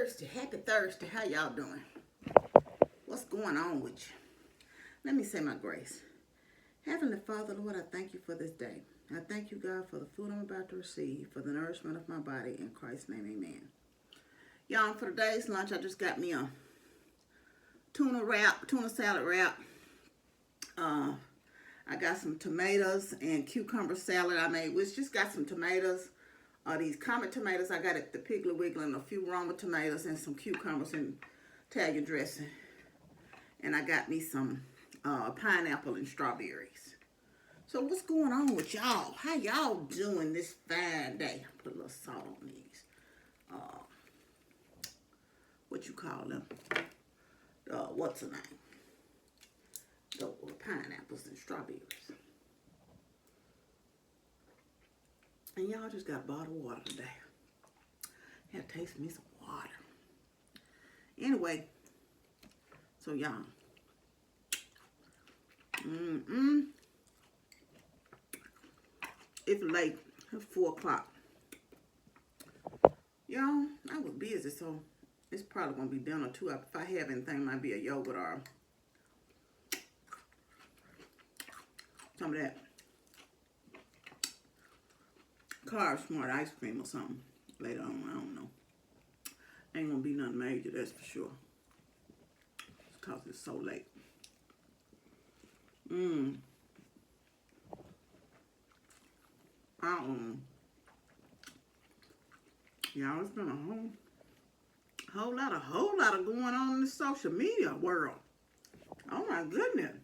Thursday. Happy Thursday. How y'all doing? What's going on with you? Let me say my grace. Heavenly Father, Lord, I thank you for this day. I thank you, God, for the food I'm about to receive, for the nourishment of my body. In Christ's name, amen. Y'all, for today's lunch, I just got me a tuna salad wrap. I got some tomatoes and cucumber salad I made, which just got some tomatoes. These Comet tomatoes I got at the Piggly Wiggly, and a few Roma tomatoes and some cucumbers and Italian dressing. And I got me some pineapple and strawberries. So what's going on with y'all? How y'all doing this fine day? Put a little salt on these. What you call them? What's the name? The pineapples and strawberries. And y'all just got a bottle of water today. Had to taste me some water. Anyway, so y'all. It's late. It's 4 o'clock. Y'all, I was busy, so it's probably gonna be dinner too. If I have anything, it might be a yogurt or some of that Carb Smart ice cream or something later on. I don't know. Ain't gonna be nothing major, that's for sure. Because it's so late. Y'all, it's been a whole lot of going on in the social media world. Oh my goodness.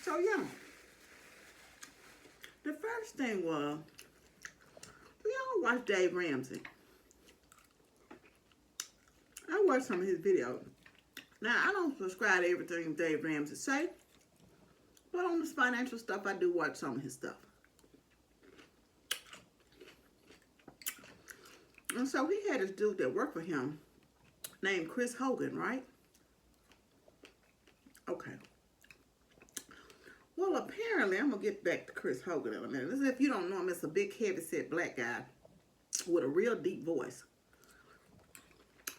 So yeah, the first thing was, we all watch Dave Ramsey. I watched some of his videos. Now, I don't subscribe to everything Dave Ramsey say, but on this financial stuff, I do watch some of his stuff. And so he had this dude that worked for him named Chris Hogan, right? Okay. Well, apparently, I'm going to get back to Chris Hogan in a minute. As if you don't know him, it's a big, heavy-set black guy with a real deep voice.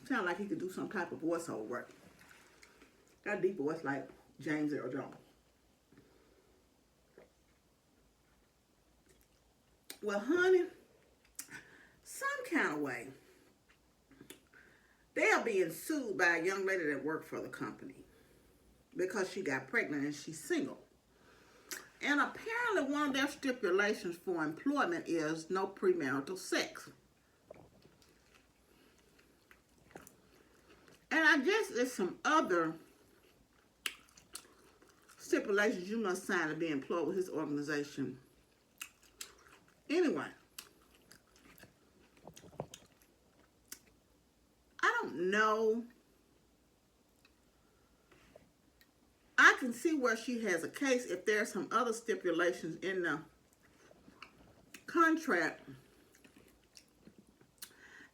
Sound like he could do some type of voiceover work. Got a deep voice like James Earl Jones. Well, honey, some kind of way, they are being sued by a young lady that worked for the company because she got pregnant and she's single. And apparently one of their stipulations for employment is no premarital sex. And I guess there's some other stipulations you must sign to be employed with his organization. Anyway, I don't know. I can see where she has a case if there's some other stipulations in the contract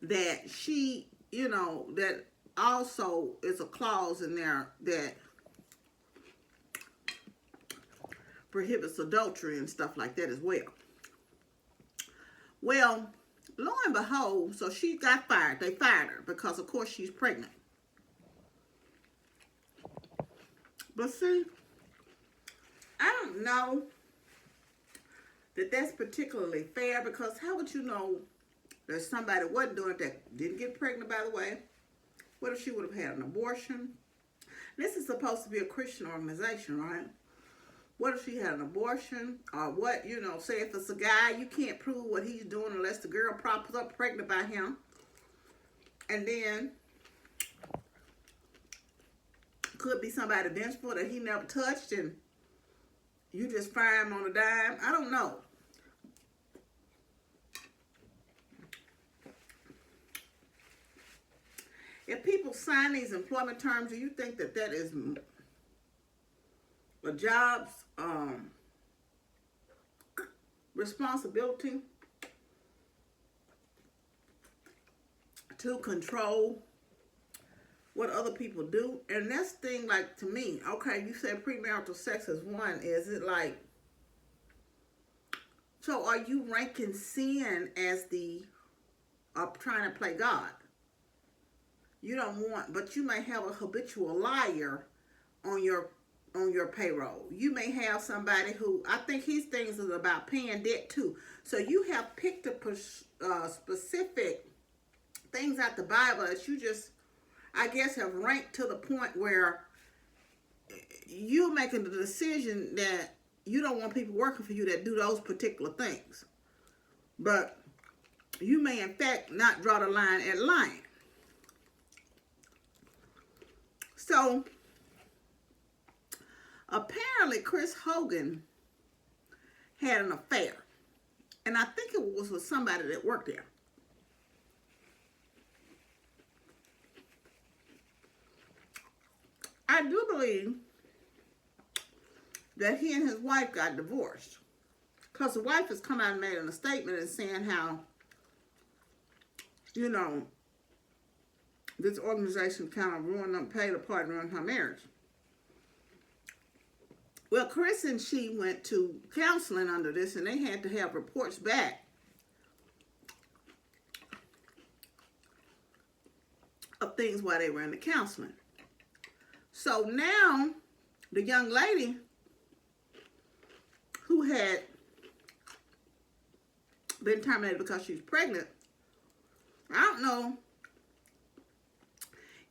that she, that also is a clause in there that prohibits adultery and stuff like that as well. Well, lo and behold, so she got fired. They fired her because, of course, she's pregnant. But see, I don't know that that's particularly fair, because how would you know that somebody wasn't doing it, that didn't get pregnant, by the way? What if she would have had an abortion? This is supposed to be a Christian organization, right? What if she had an abortion? Or what, say if it's a guy, you can't prove what he's doing unless the girl pops up pregnant by him. And then could be somebody vengeful that he never touched and you just fire him on a dime. I don't know. If people sign these employment terms, do you think that that is a job's responsibility to control what other people do? And that's thing, like, to me, okay, you said premarital sex is one. Is it like So are you ranking sin as the trying to play God? You don't want, but you may have a habitual liar on your payroll. You may have somebody who, I think his things is about paying debt too. So you have picked a specific things out the Bible that you just, I guess, have ranked to the point where you're making the decision that you don't want people working for you that do those particular things. But you may, in fact, not draw the line at lying. So, apparently, Chris Hogan had an affair. And I think it was with somebody that worked there. I do believe that he and his wife got divorced. Because the wife has come out and made a statement and saying how, you know, this organization kind of ruined them, played a part in ruining her marriage. Well, Chris and she went to counseling under this, and they had to have reports back of things while they were in the counseling. So now, the young lady who had been terminated because she was pregnant, I don't know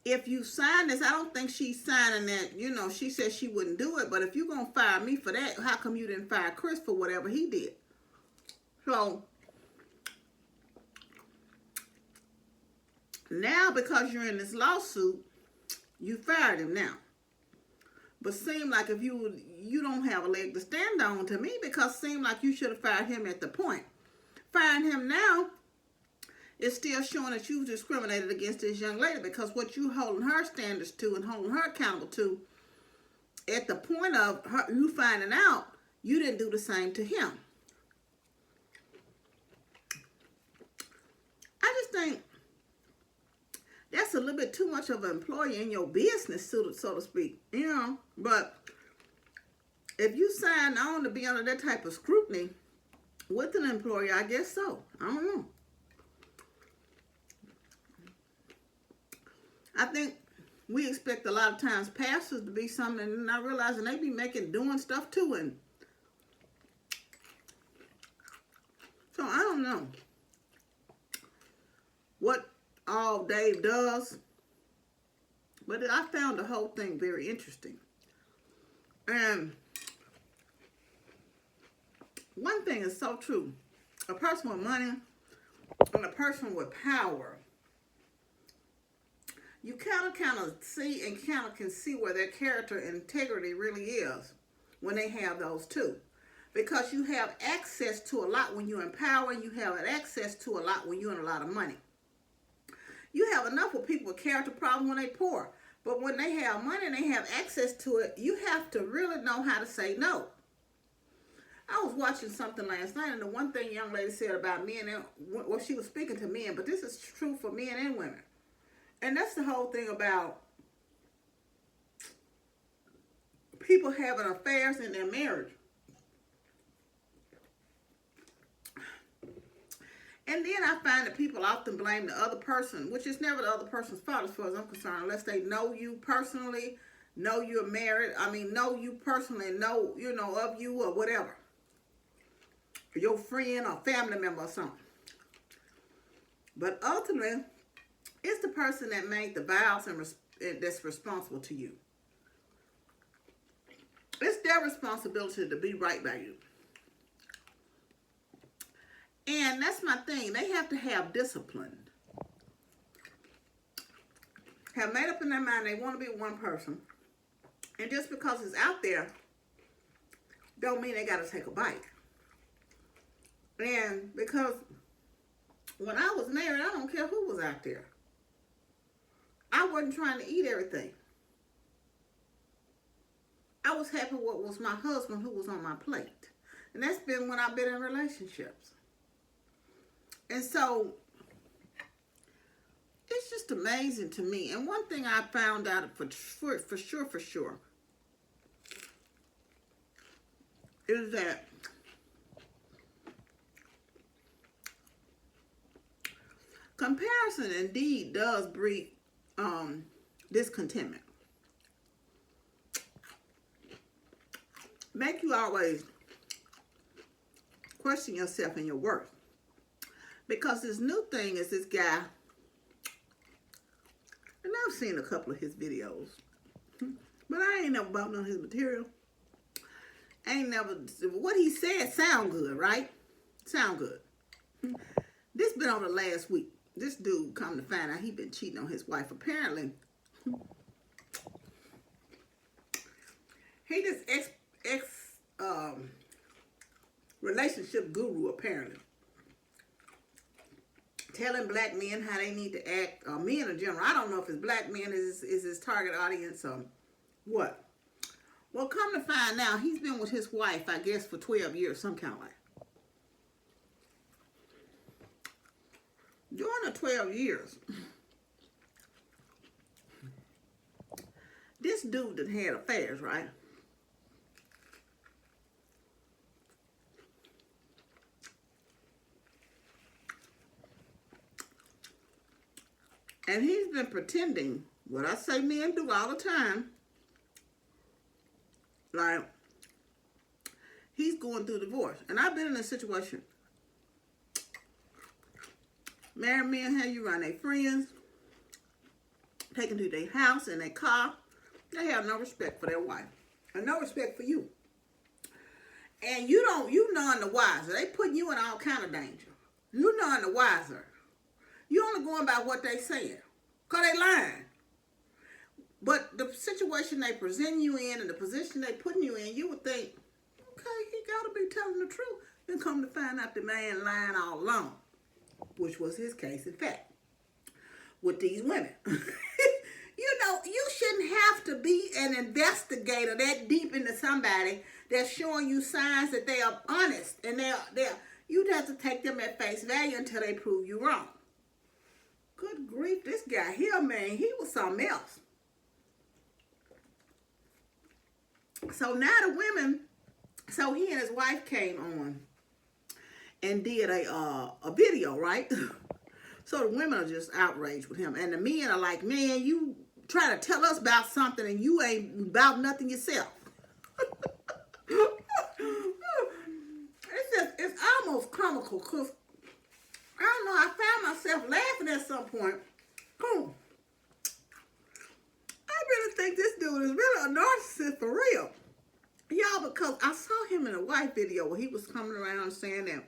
if you sign this. I don't think she's signing that, you know, she said she wouldn't do it, but if you're going to fire me for that, how come you didn't fire Chris for whatever he did? So, now because you're in this lawsuit, you fired him now. But seem like if you don't have a leg to stand on to me, because seem like you should have fired him at the point. Firing him now is still showing that you've discriminated against this young lady, because what you holding her standards to and holding her accountable to at the point of her, you finding out, you didn't do the same to him. I just think that's a little bit too much of an employee in your business, so to speak, you know. But if you sign on to be under that type of scrutiny with an employer, I guess so. I don't know. I think we expect a lot of times pastors to be something, and not realizing they be doing stuff too. And so I don't know what all Dave does, but I found the whole thing very interesting. And one thing is so true: a person with money and a person with power, you kind of see and kind of can see where their character and integrity really is when they have those two. Because you have access to a lot when you're in power, and you have access to a lot when you're in a lot of money. You have enough with people with character problems when they're poor. But when they have money and they have access to it, you have to really know how to say no. I was watching something last night, and the one thing young lady said about men, well, she was speaking to men, but this is true for men and women. And that's the whole thing about people having affairs in their marriage. And then I find that people often blame the other person, which is never the other person's fault as far as I'm concerned, unless they know you personally, know you're married. I mean, know you personally, know, you know, of you or whatever. Your friend or family member or something. But ultimately, it's the person that made the vows and that's responsible to you. It's their responsibility to be right by you. And that's my thing. They have to have discipline. Have made up in their mind they want to be one person. And just because it's out there, don't mean they got to take a bite. And because when I was married, I don't care who was out there. I wasn't trying to eat everything. I was happy with what was my husband who was on my plate. And that's been when I've been in relationships. And so, it's just amazing to me. And one thing I found out for sure, is that Comparison indeed does breed discontentment. Make you always question yourself and your worth. Because this new thing is this guy, and I've seen a couple of his videos, but I ain't never bought none of his material. What he said sound good, right? Sound good. This been on the last week. This dude come to find out he been cheating on his wife. Apparently, he this ex relationship guru apparently. Telling black men how they need to act, or men in general. I don't know if it's black men is his target audience or what. Well, come to find out, he's been with his wife, I guess, for 12 years, some kind of like. During the 12 years, this dude that had affairs, right? And he's been pretending, what I say men do all the time, like he's going through divorce. And I've been in a situation. Married men have you around their friends, taken to their house and their car. They have no respect for their wife. And no respect for you. And you none the wiser. They putting you in all kind of danger. You none the wiser. You only going by what they saying. Because they lying. But the situation they present you in and the position they putting you in, you would think, okay, he got to be telling the truth. Then come to find out the man lying all along. Which was his case, in fact. With these women. You shouldn't have to be an investigator that deep into somebody that's showing you signs that they are honest. And you'd have to take them at face value until they prove you wrong. Good grief, this guy here, man, he was something else. So now the women, so he and his wife came on and did a video, right? So the women are just outraged with him. And the men are like, man, you try to tell us about something and you ain't about nothing yourself. It's almost comical because I don't know, I found myself laughing at some point. Oh, I really think this dude is really a narcissist for real. Y'all, because I saw him in a wife video where he was coming around saying that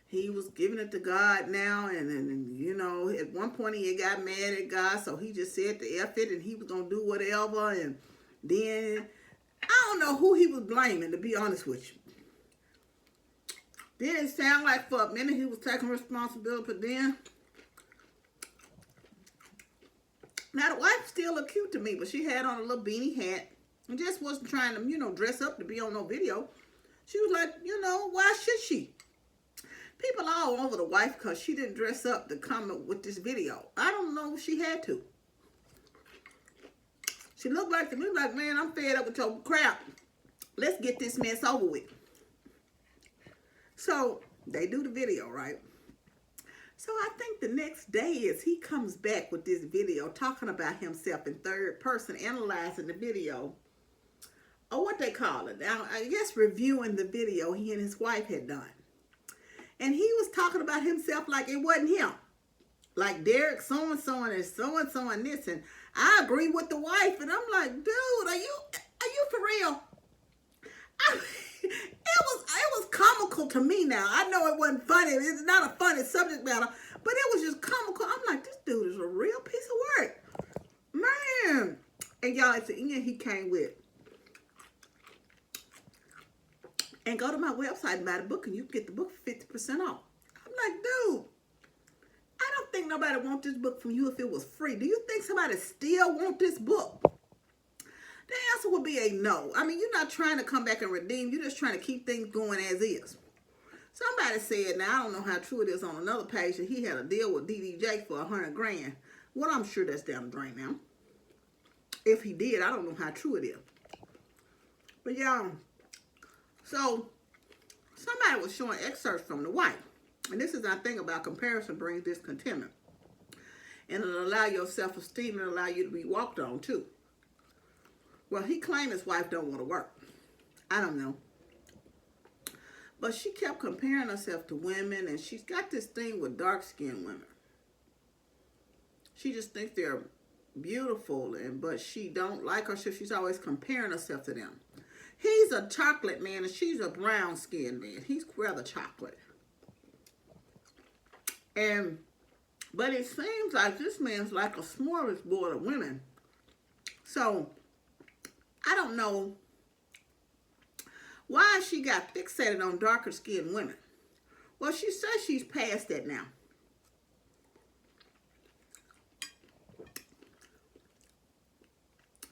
he was giving it to God now. And you know, at one point he got mad at God. So he just said to F it and he was going to do whatever. And then, I don't know who he was blaming, to be honest with you. Then it sounded like for a minute he was taking responsibility, but then, now the wife still looked cute to me, but she had on a little beanie hat and just wasn't trying to, dress up to be on no video. She was like, why should she? People all over the wife because she didn't dress up to come with this video. I don't know if she had to. She looked like to me like, man, I'm fed up with your crap. Let's get this mess over with. So they do the video, right? So I think the next day is he comes back with this video talking about himself in third person, analyzing the video. Or what they call it. Now, I guess reviewing the video he and his wife had done. And he was talking about himself like it wasn't him. Like Derek so-and-so and so-and-so and this. And I agree with the wife. And I'm like, dude, are you for real? It was comical to me now. I know it wasn't funny. It's not a funny subject matter. But it was just comical. I'm like, this dude is a real piece of work. Man. And y'all, at the end, he came with, and go to my website and buy the book, and you can get the book for 50% off. I'm like, dude, I don't think nobody want this book from you if it was free. Do you think somebody still want this book? The answer would be a no. I mean, you're not trying to come back and redeem. You're just trying to keep things going as is. Somebody said, now I don't know how true it is on another page, that he had a deal with DDJ for $100 grand. Well, I'm sure that's down the drain now. If he did, I don't know how true it is. But y'all, so somebody was showing excerpts from the wife. And this is our thing about comparison brings discontentment. And it'll allow your self-esteem and allow you to be walked on too. Well, he claimed his wife don't want to work. I don't know. But she kept comparing herself to women, and she's got this thing with dark-skinned women. She just thinks they're beautiful, but she don't like her, so she's always comparing herself to them. He's a chocolate man, and she's a brown-skinned man. He's rather chocolate. But it seems like this man's like a smorgasbord of women. So, I don't know why she got fixated on darker-skinned women. Well, she says she's past that now.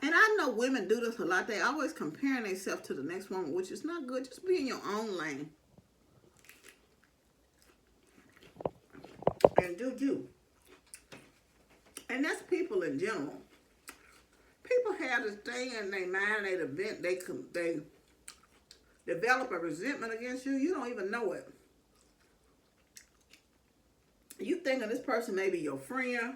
And I know women do this a lot. They always comparing themselves to the next woman, which is not good. Just be in your own lane. And do you. And that's people in general. People have this thing in their mind, they develop a resentment against you. You don't even know it. You think of this person may be your friend,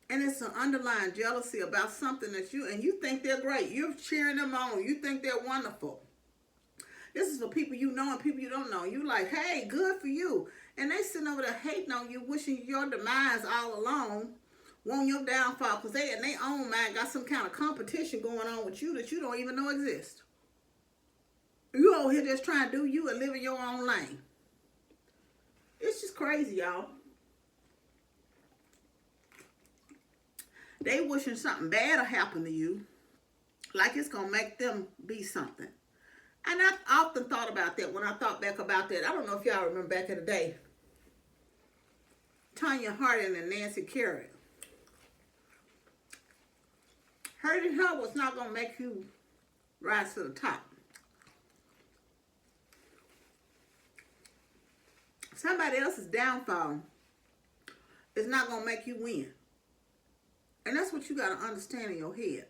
and it's an underlying jealousy about something that you think they're great. You're cheering them on. You think they're wonderful. This is for people you know and people you don't know. You like, hey, good for you. And they sitting over there hating on you, wishing your demise all along, want your downfall, because they in their own mind got some kind of competition going on with you that you don't even know exists. You over here just trying to do you and live in your own lane. It's just crazy, y'all. They wishing something bad will happen to you, like it's going to make them be something. And I've often thought about that when I thought back about that. I don't know if y'all remember back in the day. Tanya Harding and Nancy Kerrigan. Hurting her was not going to make you rise to the top. Somebody else's downfall is not going to make you win. And that's what you got to understand in your head.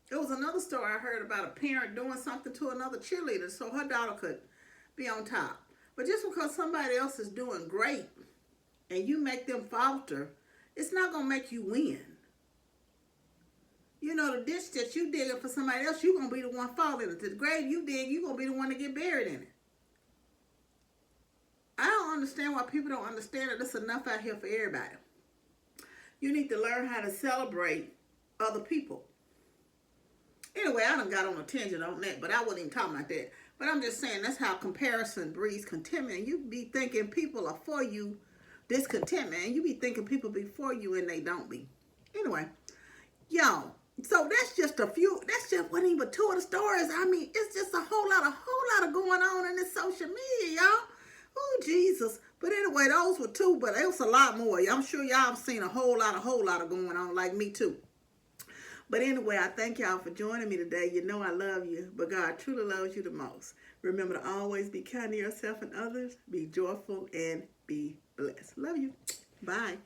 There was another story I heard about a parent doing something to another cheerleader so her daughter could be on top. But just because somebody else is doing great and you make them falter, it's not going to make you win. You know, the ditch that you digging for somebody else, you're going to be the one falling into. The grave you dig, you're going to be the one to get buried in it. I don't understand why people don't understand that there's enough out here for everybody. You need to learn how to celebrate other people. Anyway, I done got on a tangent on that, but I wasn't even talking about that. But I'm just saying that's how comparison breeds contentment. You be thinking people are for you, discontentment, and you be thinking people be for you and they don't be. Anyway, y'all, so that's just a few, that's just one even two of the stories. I mean, it's just a whole lot of going on in this social media, y'all. Oh, Jesus. But anyway, those were two, but it was a lot more. I'm sure y'all have seen a whole lot of going on, like me too. But anyway, I thank y'all for joining me today. You know I love you, but God truly loves you the most. Remember to always be kind to yourself and others. Be joyful and be blessed. Love you. Bye.